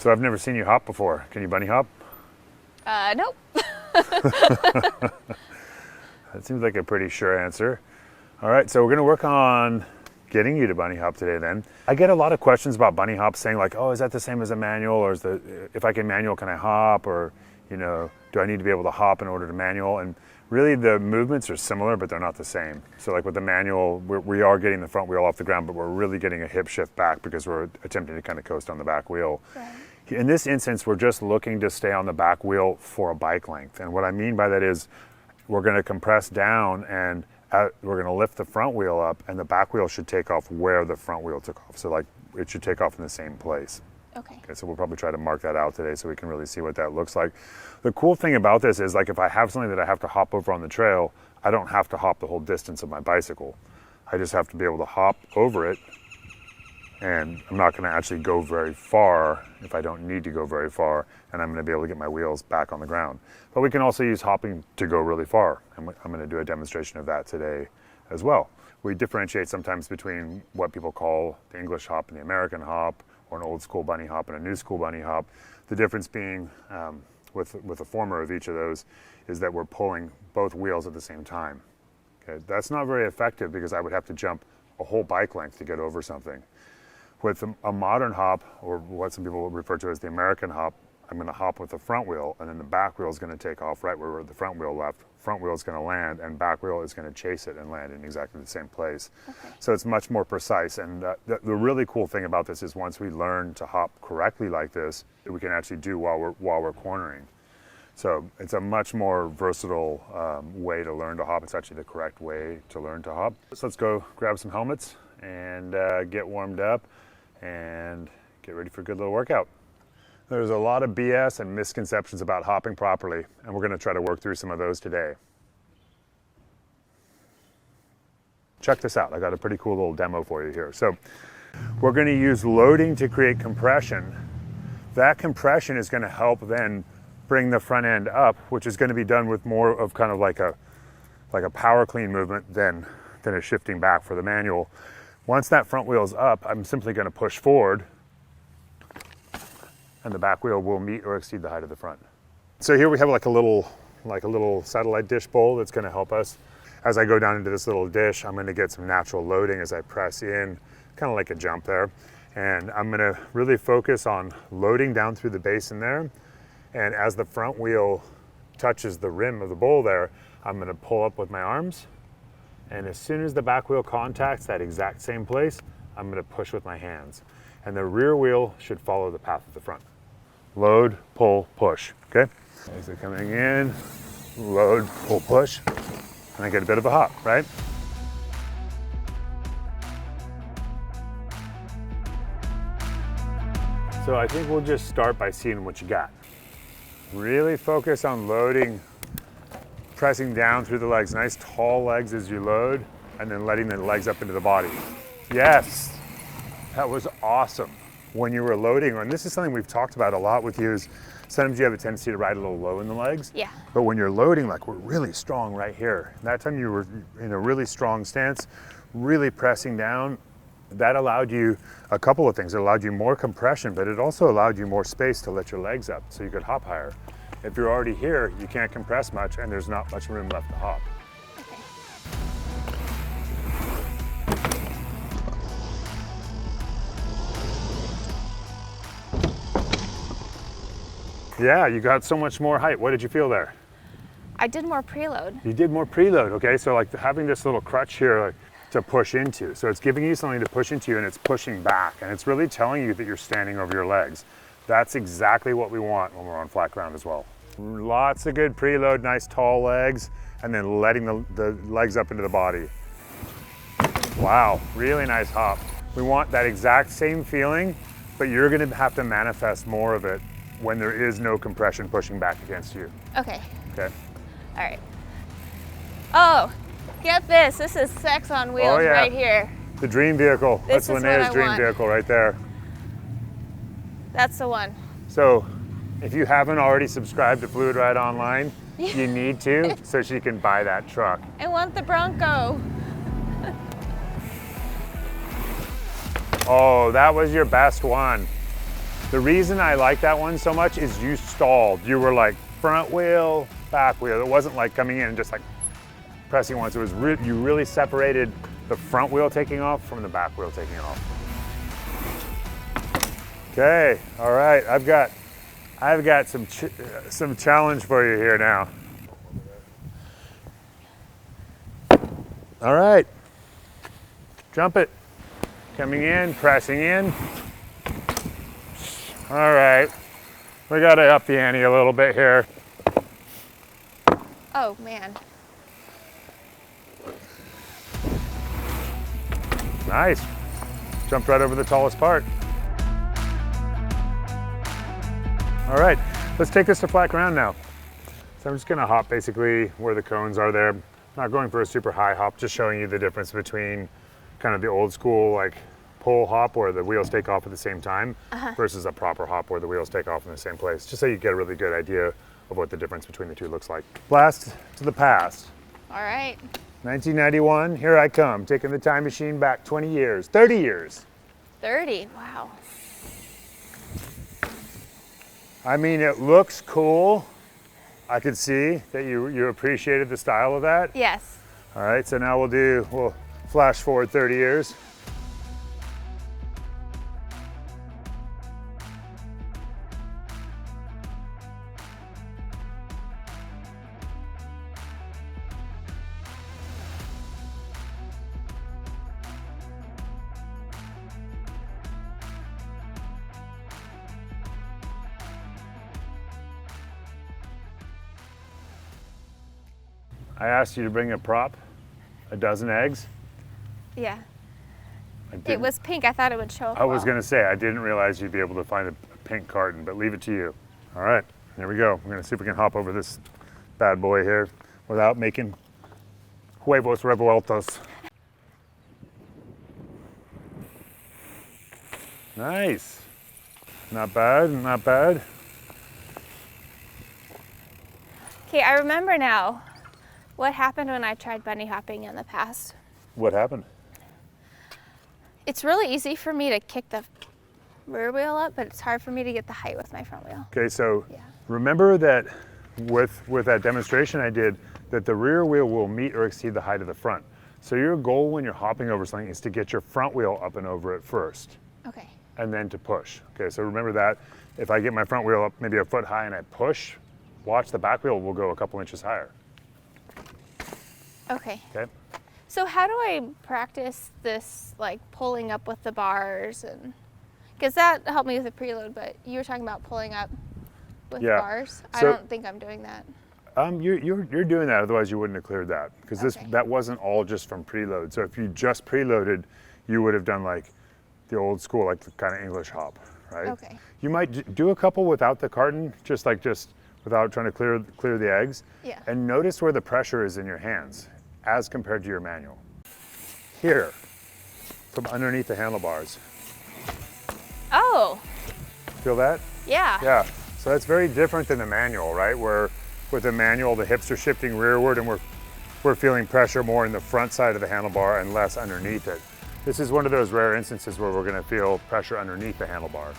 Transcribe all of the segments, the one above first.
So I've never seen you hop before. Can you bunny hop? Nope. That seems like a pretty sure answer. All right, so we're gonna work on getting you to bunny hop today then. I get a lot of questions about bunny hop saying like, oh, is that the same as a manual? Or if I can manual, can I hop? Or, you know, do I need to be able to hop in order to manual? And really the movements are similar, but they're not the same. So like with the manual, we are getting the front wheel off the ground, but we're really getting a hip shift back because we're attempting to kind of coast on the back wheel. Right. In this instance, we're just looking to stay on the back wheel for a bike length. And what I mean by that is we're gonna compress down and we're gonna lift the front wheel up, and the back wheel should take off where the front wheel took off. So like it should take off in the same place. Okay. Okay, so we'll probably try to mark that out today so we can really see what that looks like. The cool thing about this is like if I have something that I have to hop over on the trail, I don't have to hop the whole distance of my bicycle. I just have to be able to hop over it, and I'm not gonna actually go very far if I don't need to go very far, and I'm gonna be able to get my wheels back on the ground. But we can also use hopping to go really far, and I'm gonna do a demonstration of that today as well. We differentiate sometimes between what people call the English hop and the American hop, or an old school bunny hop and a new school bunny hop. The difference being with the former of each of those is that we're pulling both wheels at the same time. Okay, that's not very effective because I would have to jump a whole bike length to get over something. With a modern hop, or what some people refer to as the American hop, I'm gonna hop with the front wheel, and then the back wheel is gonna take off right where the front wheel left. Front wheel is gonna land, and back wheel is gonna chase it and land in exactly the same place. Okay. So it's much more precise, and the really cool thing about this is once we learn to hop correctly like this, we can actually do while we're cornering. So it's a much more versatile way to learn to hop. It's actually the correct way to learn to hop. So let's go grab some helmets and get warmed up and get ready for a good little workout. There's a lot of BS and misconceptions about hopping properly, and we're gonna try to work through some of those today. Check this out. I got a pretty cool little demo for you here. So we're gonna use loading to create compression. That compression is gonna help then bring the front end up, which is gonna be done with more of kind of like a power clean movement than a shifting back for the manual. Once that front wheel is up, I'm simply gonna push forward, and the back wheel will meet or exceed the height of the front. So here we have like a little satellite dish bowl that's gonna help us. As I go down into this little dish, I'm gonna get some natural loading as I press in, kind of like a jump there. And I'm gonna really focus on loading down through the basin there. And as the front wheel touches the rim of the bowl there, I'm gonna pull up with my arms. And as soon as the back wheel contacts that exact same place, I'm gonna push with my hands. And the rear wheel should follow the path of the front. Load, pull, push, okay? As they're coming in, load, pull, push, and I get a bit of a hop, right? So I think we'll just start by seeing what you got. Really focus on loading, pressing down through the legs, nice tall legs as you load, and then letting the legs up into the body. Yes, that was awesome. When you were loading, and this is something we've talked about a lot with you, is sometimes you have a tendency to ride a little low in the legs. Yeah. But when you're loading, like we're really strong right here. That time you were in a really strong stance, really pressing down. That allowed you a couple of things. It allowed you more compression, but it also allowed you more space to let your legs up so you could hop higher. If you're already here, you can't compress much and there's not much room left to hop. Okay. Yeah, you got so much more height. What did you feel there? I did more preload. You did more preload, okay? So like having this little crutch here like, to push into. So it's giving you something to push into and it's pushing back. And it's really telling you that you're standing over your legs. That's exactly what we want when we're on flat ground as well. Lots of good preload, nice tall legs, and then letting the legs up into the body. Wow, really nice hop. We want that exact same feeling, but you're gonna have to manifest more of it when there is no compression pushing back against you. Okay. Okay. All right. Oh, get this. This is sex on wheels right here. The dream vehicle. This That's is Linnea's what I dream want. vehicle right there. That's the one. So if you haven't already subscribed to Fluidride online, you need to so she can buy that truck. I want the Bronco. Oh, that was your best one. The reason I like that one so much is you stalled. You were like front wheel, back wheel. It wasn't like coming in and just like pressing once. It was you really separated the front wheel taking off from the back wheel taking off. Okay, all right. I've got some challenge for you here now. All right, jump it. Coming in, pressing in. All right, we gotta up the ante a little bit here. Oh man. Nice. Jumped right over the tallest part. All right, let's take this to flat ground now. So I'm just gonna hop basically where the cones are there. Not going for a super high hop, just showing you the difference between kind of the old school like pole hop where the wheels take off at the same time versus a proper hop where the wheels take off in the same place, just so you get a really good idea of what the difference between the two looks like. Blast to the past. All right. 1991, here I come, taking the time machine back 20 years, 30 years. 30, wow. I mean, it looks cool. I could see that you appreciated the style of that. Yes. All right, so now we'll flash forward 30 years. I asked you to bring a prop, a dozen eggs. Yeah. I It didn't- was pink. I thought it would show up. I was well. gonna say, I didn't realize you'd be able to find a pink carton, but leave it to you. All right, here we go. We're gonna see if we can hop over this bad boy here without making huevos revueltos. Nice. Not bad, not bad. Okay, I remember now what happened when I tried bunny hopping in the past. What happened? It's really easy for me to kick the rear wheel up, but it's hard for me to get the height with my front wheel. Okay, so Yeah. remember that with that demonstration I did, that the rear wheel will meet or exceed the height of the front. So your goal when you're hopping over something is to get your front wheel up and over it first, Okay. and then to push. Okay, so remember that. If I get my front wheel up maybe a foot high and I push, watch the back wheel will go a couple inches higher. Okay. Okay. So how do I practice this, like pulling up with the bars, and because that helped me with the preload, but you were talking about pulling up with Yeah. bars. I So- don't think I'm doing that. You're doing that, otherwise you wouldn't have cleared that, because Okay. that wasn't all just from preload. So if you just preloaded, you would have done like the old school, like the kind of English hop, right? Okay. You might do a couple without the carton, just without trying to clear the eggs. Yeah. And notice where the pressure is in your hands as compared to your manual. Here, from underneath the handlebars. Oh, Feel that? yeah. Yeah, so that's very different than the manual, right? Where with the manual, the hips are shifting rearward and we're feeling pressure more in the front side of the handlebar and less underneath it. This is one of those rare instances where we're gonna feel pressure underneath the handlebar.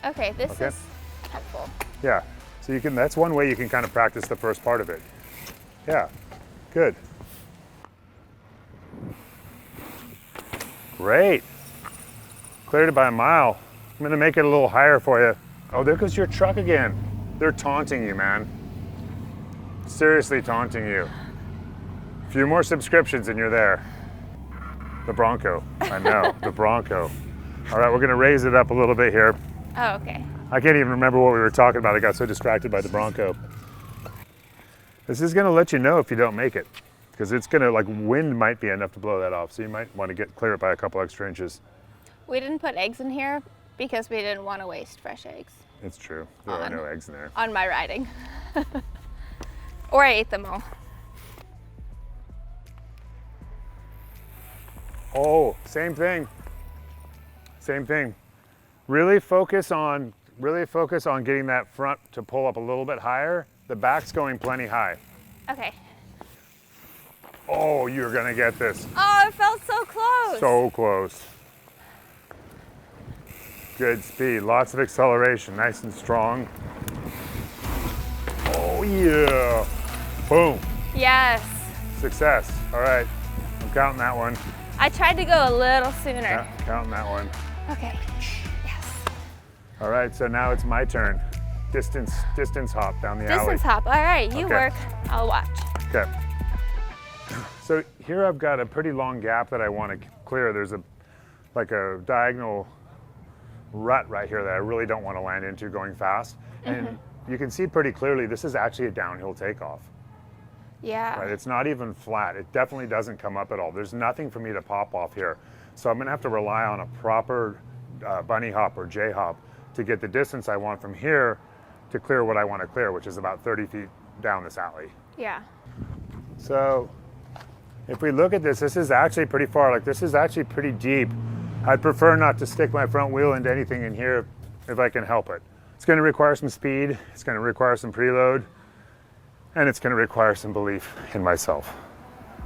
Okay, this Okay. is helpful. Yeah, so that's one way you can kind of practice the first part of it. Yeah, good. Great. Cleared it by a mile. I'm gonna make it a little higher for you. Oh, there goes your truck again. They're taunting you, man. Seriously taunting you. A few more subscriptions and you're there. The Bronco, I know, the Bronco. All right, we're gonna raise it up a little bit here. Oh, okay. I can't even remember what we were talking about. I got so distracted by the Bronco. This is gonna let you know if you don't make it, because it's gonna, like, wind might be enough to blow that off. So you might want to clear it by a couple extra inches. We didn't put eggs in here because we didn't want to waste fresh eggs It's true, there are no eggs in there. on my riding. Or I ate them all. Oh, same thing. Same thing. Really focus on getting that front to pull up a little bit higher. The back's going plenty high. Okay. Oh, you're gonna get this. Oh, it felt so close. So close. Good speed, lots of acceleration, nice and strong. Oh yeah, boom. Yes. Success, all right. I'm counting that one. I tried to go a little sooner. Yeah, counting that one. Okay. Yes. All right, so now it's my turn. Distance hop down the alley. Distance hop. All right, you Okay. work. I'll watch. Okay. So here I've got a pretty long gap that I want to clear. There's like a diagonal rut right here that I really don't want to land into going fast. And you can see pretty clearly this is actually a downhill takeoff. Yeah. Right? It's not even flat. It definitely doesn't come up at all. There's nothing for me to pop off here. So I'm going to have to rely on a proper bunny hop or J hop to get the distance I want from here to clear what I want to clear, which is about 30 feet down this alley. Yeah. So if we look at this, this is actually pretty far. Like this is actually pretty deep. I'd prefer not to stick my front wheel into anything in here if I can help it. It's going to require some speed. It's going to require some preload. And it's going to require some belief in myself.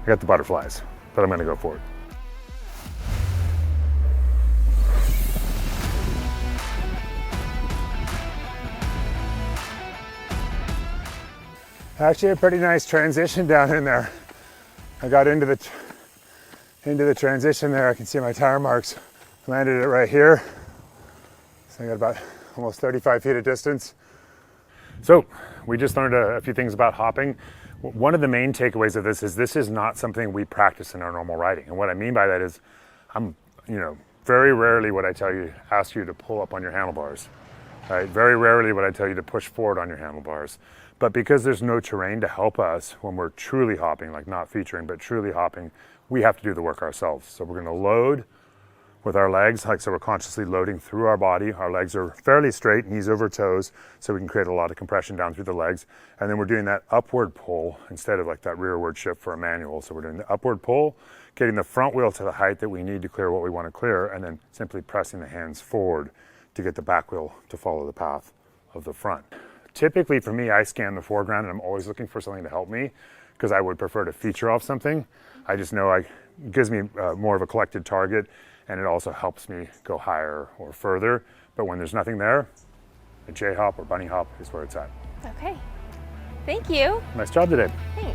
I got the butterflies, but I'm going to go for it. Actually a pretty nice transition down in there. I got into the transition there. I can see my tire marks. Landed it right here. So I got about almost 35 feet of distance. So we just learned a few things about hopping. One of the main takeaways of this is not something we practice in our normal riding. And what I mean by that is very rarely would I ask you to pull up on your handlebars. Right? Very rarely would I tell you to push forward on your handlebars. But because there's no terrain to help us when we're truly hopping, like not featuring, but truly hopping, we have to do the work ourselves. So we're gonna load with our legs, so we're consciously loading through our body. Our legs are fairly straight, knees over toes, so we can create a lot of compression down through the legs. And then we're doing that upward pull instead of like that rearward shift for a manual. So we're doing the upward pull, getting the front wheel to the height that we need to clear what we want to clear, and then simply pressing the hands forward to get the back wheel to follow the path of the front. Typically for me, I scan the foreground and I'm always looking for something to help me because I would prefer to feature off something. I just know it gives me more of a collected target, and it also helps me go higher or further. But when there's nothing there, a J hop or bunny hop is where it's at. Okay. Thank you. Nice job today. Thanks.